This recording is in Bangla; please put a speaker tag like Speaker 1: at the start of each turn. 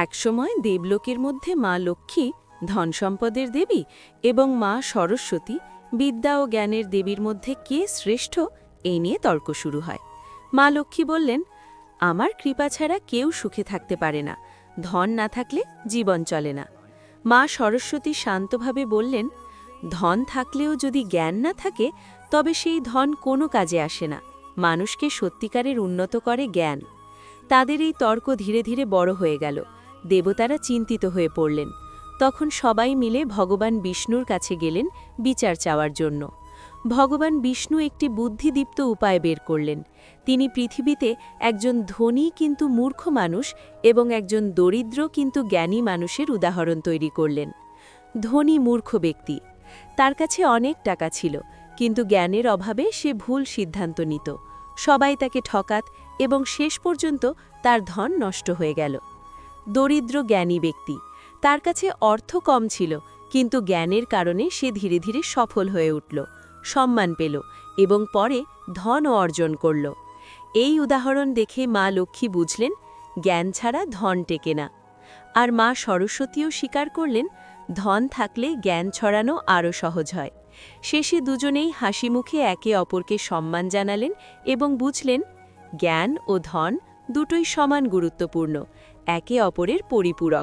Speaker 1: একসময় দেবলোকের মধ্যে মা লক্ষ্মী ধন সম্পদের দেবী এবং মা সরস্বতী বিদ্যা ও জ্ঞানের দেবীর মধ্যে কে শ্রেষ্ঠ এই নিয়ে তর্ক শুরু হয়। মা লক্ষ্মী বললেন, আমার কৃপা ছাড়া কেউ সুখে থাকতে পারে না, ধন না থাকলে জীবন চলে না। মা সরস্বতী শান্তভাবে বললেন, ধন থাকলেও যদি জ্ঞান না থাকে তবে সেই ধন কোনো কাজে আসে না। মানুষকে সত্যিকারের উন্নত করে জ্ঞান। তাদের এই তর্ক ধীরে ধীরে বড় হয়ে গেল। দেবতারা চিন্তিত হয়ে পড়লেন। তখন সবাই মিলে ভগবান বিষ্ণুর কাছে গেলেন বিচার চাওয়ার জন্য। ভগবান বিষ্ণু একটি বুদ্ধিদীপ্ত উপায় বের করলেন। তিনি পৃথিবীতে একজন ধনী কিন্তু মূর্খ মানুষ এবং একজন দরিদ্র কিন্তু জ্ঞানী মানুষের উদাহরণ তৈরি করলেন। ধনী মূর্খ ব্যক্তি, তার কাছে অনেক টাকা ছিল, কিন্তু জ্ঞানের অভাবে সে ভুল সিদ্ধান্ত নিত। সবাই তাকে ঠকাত এবং শেষ পর্যন্ত তার ধন নষ্ট হয়ে গেল। দরিদ্র জ্ঞানী ব্যক্তি, তার কাছে অর্থ কম ছিল, কিন্তু জ্ঞানের কারণে সে ধীরে ধীরে সফল হয়ে উঠল, সম্মান পেল এবং পরে ধনও অর্জন করল। এই উদাহরণ দেখে মা লক্ষ্মী বুঝলেন, জ্ঞান ছাড়া ধন টেকে না। আর মা সরস্বতীও স্বীকার করলেন, ধন থাকলে জ্ঞান ছড়ানো আরও সহজ হয়। শেষে দুজনেই হাসিমুখে একে অপরকে সম্মান জানালেন এবং বুঝলেন, জ্ঞান ও ধন দুটোই সমান গুরুত্বপূর্ণ, একে অপরের পরিপূরক।